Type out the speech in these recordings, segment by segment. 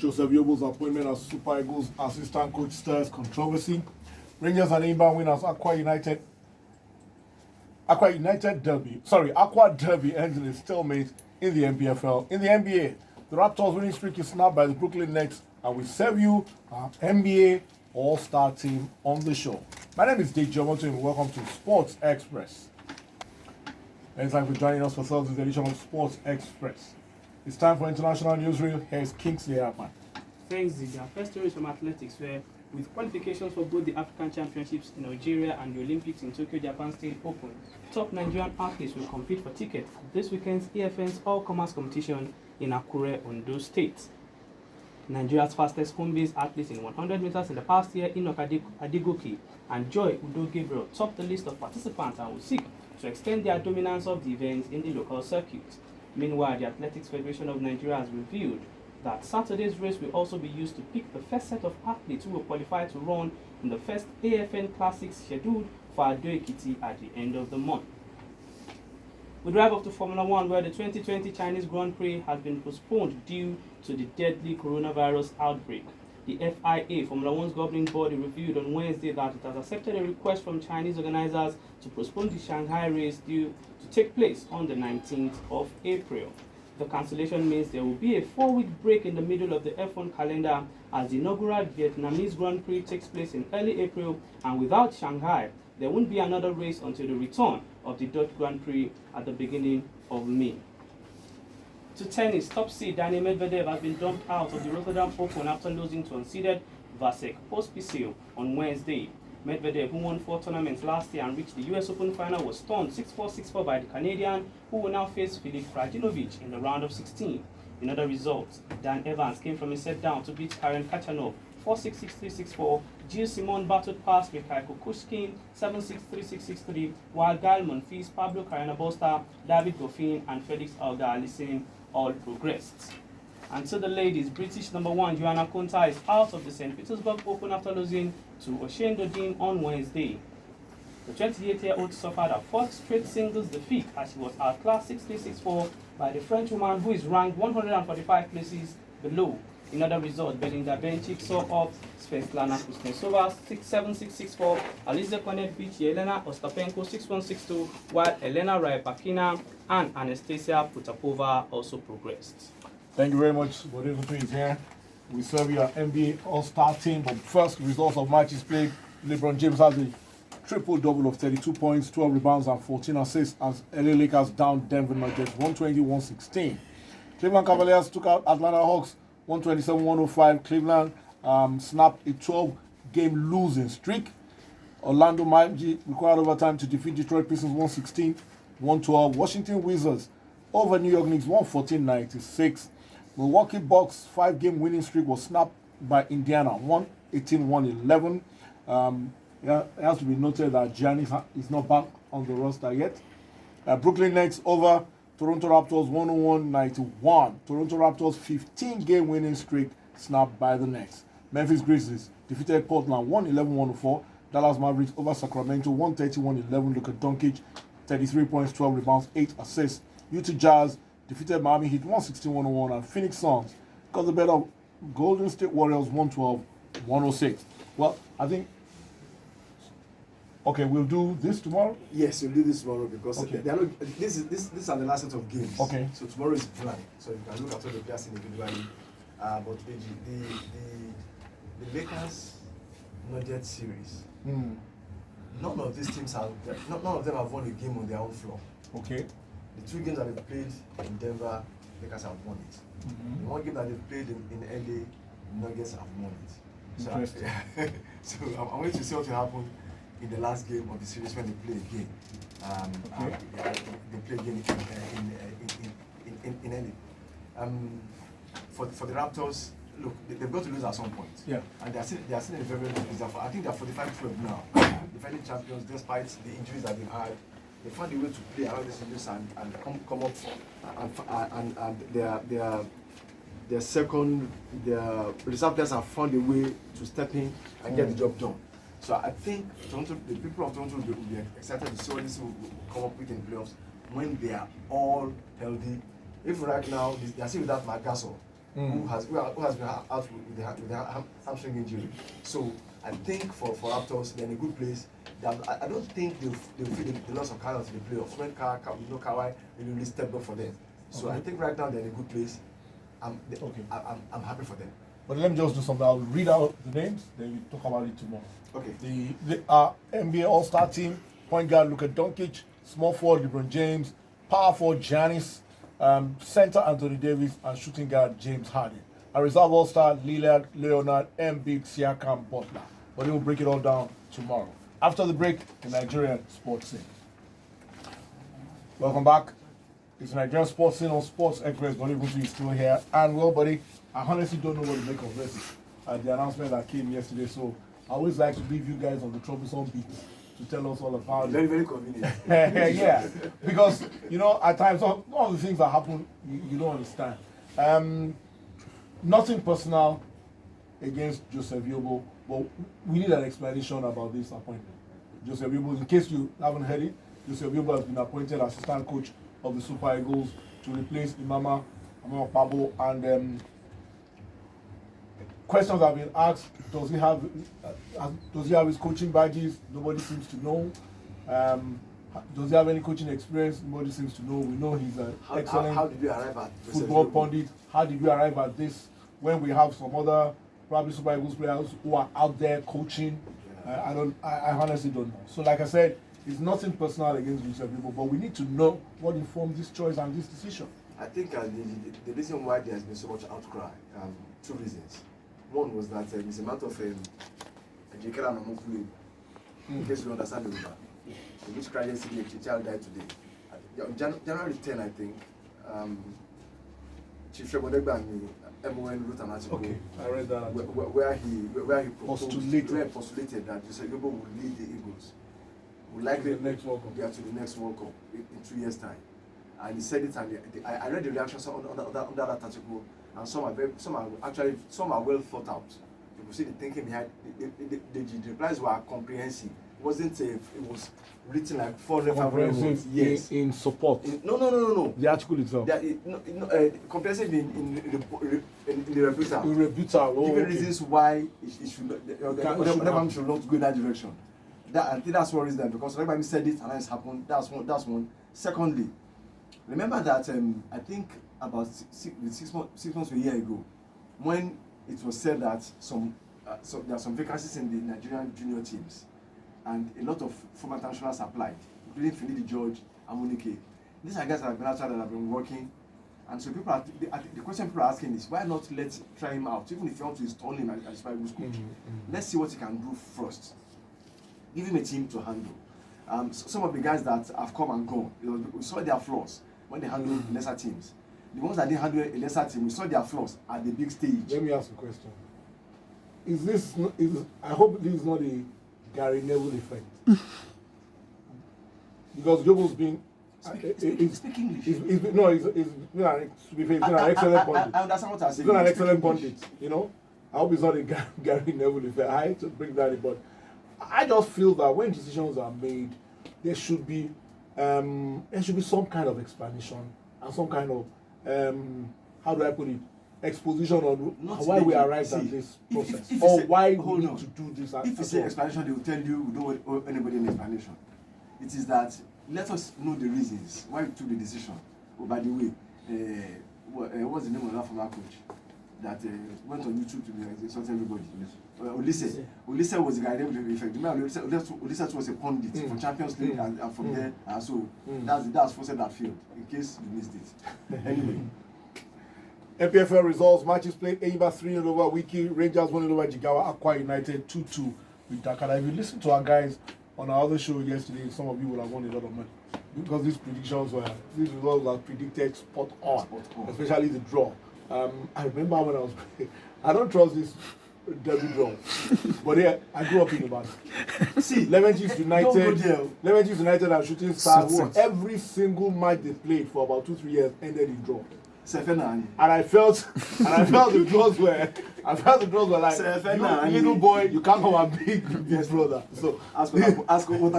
Joseph Yobo's appointment as Super Eagles assistant coach stirs controversy. Rangers and Imba winners Aqua United Aqua Derby ends in a stalemate in the NPFL. In the NBA, the Raptors winning streak is snapped by the Brooklyn Nets, and we serve you our NBA All-Star team on the show. My name is Dave Jomoto and welcome to Sports Express. Thanks for joining us for Thursday's edition of Sports Express. It's time for international newsreel. Here's Kingsley Akman. Thanks, Zidane. Our first story is from athletics, where with qualifications for both the African Championships in Nigeria and the Olympics in Tokyo Japan State Open, top Nigerian athletes will compete for tickets at this weekend's EFN's All-Commerce competition in Akure, Ondo State. Nigeria's fastest home-based athletes in 100 meters in the past year, Enoch Adigoke and Joy Udo Gabriel, topped the list of participants and will seek to extend their dominance of the event in the local circuit. Meanwhile, the Athletics Federation of Nigeria has revealed that Saturday's race will also be used to pick the first set of athletes who will qualify to run in the first AFN Classics scheduled for Ado Ekiti at the end of the month. We drive up to Formula 1, where the 2020 Chinese Grand Prix has been postponed due to the deadly coronavirus outbreak. The FIA, Formula 1's governing body, revealed on Wednesday that it has accepted a request from Chinese organizers to postpone the Shanghai race due to take place on the 19th of April. The cancellation means there will be a 4-week break in the middle of the F1 calendar as the inaugural Vietnamese Grand Prix takes place in early April, and without Shanghai, there won't be another race until the return of the Dutch Grand Prix at the beginning of May. To tennis, top seed Daniil Medvedev has been dumped out of the Rotterdam Open after losing to unseeded Vasek Pospisil on Wednesday. Medvedev, who won 4 tournaments last year and reached the US Open final, was stunned 6-4, 6-4 by the Canadian, who will now face Filip Krajinovic in the round of 16. In other results, Dan Evans came from a set down to beat Karen Kachanov 4-6, 6-3, 6-4. Gilles Simon battled past Mikhail Kukushkin 7-6, 3-6, 6-3, while Gael Monfils, Pablo Carreño-Busta, David Goffin, and Felix Auger-Aliassime all progressed. And to the ladies, British number 1 Joanna Konta is out of the St. Petersburg Open after losing to Oshane Dodin on Wednesday. The 28-year-old suffered a 4th straight singles defeat as she was outclassed 6-3, 6-4 by the French woman who is ranked 145 places below. In other results, Belinda Bencic saw off Svetlana Kuznetsova 6-7, 6-6-4. Aliza Konet beat Yelena Ostapenko 6-1, 6-2, while Elena Rybakina and Anastasia Potapova also progressed. Thank you very much. Whatever is here. We serve your NBA All-Star team. But first, results of matches played. LeBron James has a triple-double of 32 points, 12 rebounds, and 14 assists as LA Lakers down Denver Nuggets 120-116. Cleveland Cavaliers took out Atlanta Hawks 127-105. Cleveland snapped a 12-game losing streak. Orlando Magic required overtime to defeat Detroit Pistons 116-112. Washington Wizards over New York Knicks 114-96. Milwaukee Bucks 5-game winning streak was snapped by Indiana 118-111. It has to be noted that Giannis is not back on the roster yet. Brooklyn Nets over Toronto Raptors 101-91. Toronto Raptors 15-game winning streak snapped by the Nets. Memphis Grizzlies defeated Portland 111-104. Dallas Mavericks over Sacramento 130-111. Luka Doncic 33 points, 12 rebounds, 8 assists. Utah Jazz defeated Miami Heat 116-101, and Phoenix Suns got the better of Golden State Warriors 112-106. Well, I think. Okay, we'll do this tomorrow? Yes, we'll do this tomorrow because okay. These are the last set of games. Okay. So tomorrow is blank. So you can look at all the players individually. But the Lakers Nuggets series, none of these teams none of them have won a game on their own floor. Okay. The 2 games that they've played in Denver, Lakers have won it. The 1 game that they've played in LA, Nuggets have won it. Interesting. So I'm waiting to see what will happen in the last game of the series when they play again. They play again in LA. For the Raptors, look, they've got to lose at some point. Yeah. And they are still in a very good position. I think they're 45-12 now. Defending champions, despite the injuries that have been had. They found a way to play around this injuries and come up and their reserve players have found a way to step in and get the job done. So I think the people of Toronto will be excited to see what this will come up with in playoffs when they are all healthy. If right now they are still without Marc Gasol, who has been out with the hamstring injury. So I think for Raptors, they're in a good place. I don't think they'll feel the loss of Kawhi in the playoffs. When Kawhi really stepped up for them. So I think right now they're in a good place. I'm happy for them. But let me just do something. I'll read out the names, then we talk about it tomorrow. Okay. The NBA All-Star team: point guard Luka Doncic, small forward LeBron James, power forward Giannis, center Anthony Davis, and shooting guard James Harden. A reserve All-Star: Lillard, Leonard, Embiid, Siakam, Butler. But we'll break it all down tomorrow. After the break, the Nigerian Sports Scene. Welcome back. It's Nigerian Sports Scene on Sports Express. But even is still here. And well, buddy, I honestly don't know what to make of this. The announcement that came yesterday. So I always like to leave you guys on the troublesome beat to tell us all about very, it. very convenient. Yeah, because at times some of the things that happen you don't understand. Nothing personal against Joseph Yobo, but we need an explanation about this appointment. Joseph Yobo, in case you haven't heard it, Joseph Yobo has been appointed assistant coach of the Super Eagles to replace Imama Pabo, and questions have been asked. Does he have his coaching badges? Nobody seems to know. Does he have any coaching experience? Nobody seems to know. We know he's an excellent how did you arrive at football pundit. How did we arrive at this when we have some other probably Super Eagles players who are out there coaching? I honestly don't know. So like I said, it's nothing personal against Joseph Yobo, but we need to know what informed this choice and this decision. I think the reason why there has been so much outcry, two reasons. One was that it's a matter of Jekela Namokulu, in case you understand the river, which cried yesterday, a child died today. January 10, I think, Chief Shebodegba and MON wrote an article. Okay, I read that. Where he postulated that Joseph Yobo would lead the Eagles. Would likely to the next World Cup. Yeah, to the next World Cup in 2 years' time. And he said it, and I read the reactions on that article, and some are well thought out. You could see the thinking behind the replies were comprehensive. It was written like 400 words. Yes. In support. No. The article itself. Comprehensive in the rebuttal. In rebuttal. Giving reasons why it should not go in that direction. I think that's what is there, because everybody said it and it's happened. That's one. Secondly, remember that I think about six months to a year ago, when it was said that there are some vacancies in the Nigerian junior teams, and a lot of former internationals applied, including Finidi George and Munike. These are guys that have been outside that have been working, and so the question people are asking is, why not try him out, even if you want to install him as Super Eagles coach? Let's see what he can do first. Give him a team to handle. Some of the guys that have come and gone, we saw their flaws when they handled lesser teams. The ones that didn't handle a lesser team, we saw their flaws at the big stage. Let me ask a question. I hope this is not a Gary Neville effect. Because Yobo's been... Speak English. He's been an excellent pundit. I understand what I'm saying. He's been an excellent pundit, I hope it's not a Gary Neville effect. I hate to bring that in, but I just feel that when decisions are made, there should be some kind of explanation and some kind of how do I put it, exposition on why we arrived at this process, or why we need to do this. If you say explanation, they will tell you we don't owe anybody an explanation. It is that let us know the reasons why we took the decision. Oh, by the way, what's the name of that former coach that went on YouTube to insult everybody? Olise was the guy with the effect. Olise was a pundit for Champions League and from there, so that's forced that field, in case you missed it. Anyway. MPFL results, matches played: Enyimba 3-0 over Wiki, Rangers 1-0 over Jigawa, Akwa United 2-2 with Dakar. If you listen to our guys on our other show yesterday, some of you will have won a lot of money, because these results were predicted spot on, especially the draw. I remember when I was playing, I don't trust this derby draw, but yeah, I grew up in Ibadan. See, Leventis United and Shooting Stars, every single match they played for about 2-3 years ended in draw. And I felt the draws were like, you little boy, you can't come and beat this brother. So ask what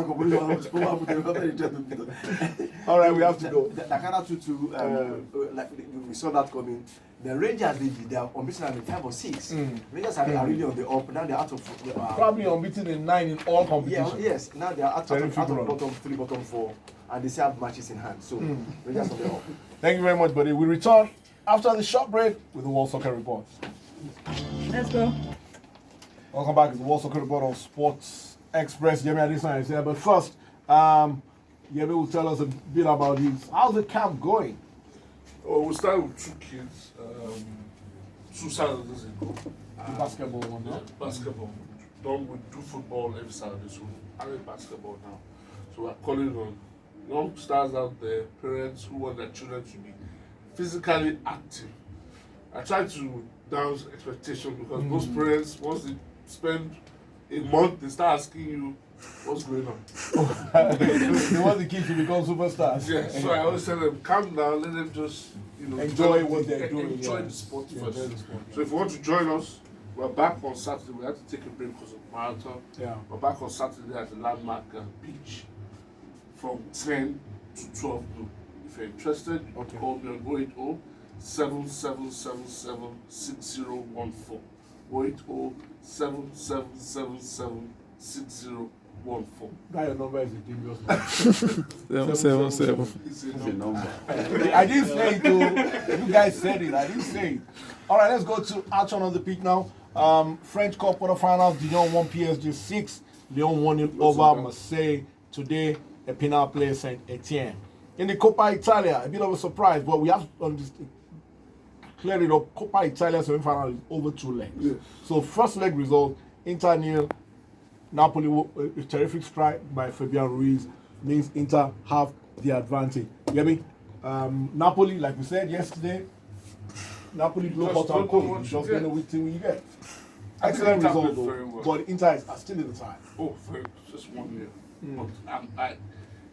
all right, we have to go. Dakar 2-2, like we saw that coming. The Rangers, they are unbeaten at 5 or 6. Rangers are really on the up. Now they're out of probably unbeaten in 9 in all competitions. Yeah, yes. Now they are out of run. bottom 3, bottom 4, and they still have matches in hand. So Rangers on the up. Thank you very much, buddy. We return after the short break with the World Soccer Report. Let's go. Welcome back to the World Soccer Report on Sports Express. Yemi Adesanya is here. But first, Yemi will tell us a bit about his. How's the camp going? Oh, we started with 2 kids, 2 Saturdays ago. The basketball one, no? Basketball. We do football every Saturday, so I play basketball now. So we're calling on young stars out there, parents who want their children to be physically active. I try to down expectation because most parents, once they spend a month, they start asking you what's going on. They want the kids to become superstars. Yeah, so I always tell them, calm down, let them just enjoy what they're doing. Enjoy the sport first. So if you want to join us, we're back on Saturday. We had to take a break because of marathon. Yeah. We're back on Saturday at the landmark beach from 10 to 12 noon. If you're interested, you can call me on 080 7777 6014. 080 7777 6014. That your number is a dangerous number. 777. It's a number. I didn't say it though. You guys said it. I didn't say it. All right, let's go to action on the pitch now. French Cup quarterfinals. Dijon won PSG 6. Lyon won it over Marseille today. Epinal plays Saint Etienne. In the Coppa Italia, a bit of a surprise, but we have to clear it up. Coppa Italia semi-final is over 2 legs. Yes. So first leg result, Inter nil. Napoli, a terrific strike by Fabian Ruiz means Inter have the advantage. You get me? Napoli, like we said yesterday, Napoli blow hot and cold. You just don't know which team you get. Excellent result though, but Inter are still in the tie. Oh, for just 1 year. But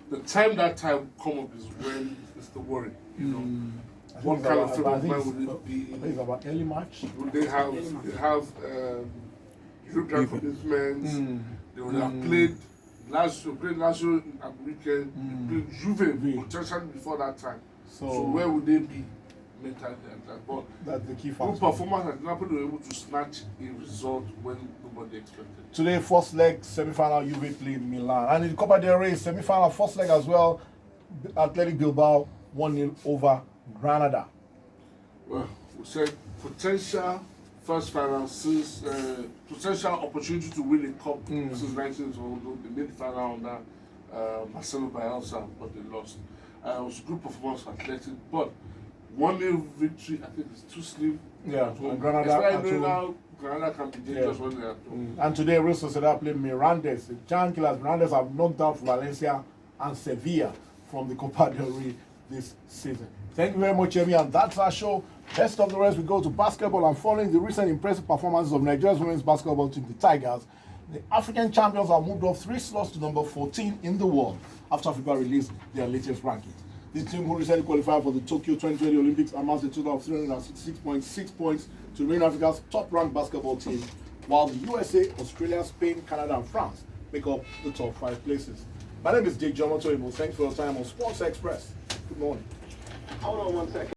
the time that time come up is when it's the worry. You know, what kind of frame of mind would it be? I think it's about early March. Would they have European commitments? They would have played Lazio at the weekend. Played Juve potentially before that time. So where would they be mentally at that? But that's the key good factor. performance at Napoli were able to snatch a result when nobody expected. Today, first leg semi-final, Juve played Milan, and in the Copa del Rey semi-final, first leg as well, Athletic Bilbao 1-0 over Granada. Well, we said potential first final since potential opportunity to win a cup since 1912. They made the final under Marcelo Bielsa, but they lost. It was a good performance for Athletic, but 1-0 victory, I think, is too slim. Yeah, and Granada. Especially now, Granada can be dangerous when they are at home. And today, Real Sociedad played Mirandes. The giant killers, Mirandes have knocked out Valencia and Sevilla from the Copa del Rey this season. Thank you very much, Yemi, and that's our show. Best of the rest, we go to basketball, and following the recent impressive performances of Nigeria's women's basketball team, the Tigers, the African champions have moved up 3 slots to number 14 in the world after FIFA released their latest rankings. This team, who recently qualified for the Tokyo 2020 Olympics, amassed a total of 366.6 points to remain Africa's top-ranked basketball team, while the USA, Australia, Spain, Canada, and France make up the top 5 places. My name is Jake Jomoto. Thanks for your time on Sports Express. Good morning. Hold on 1 second.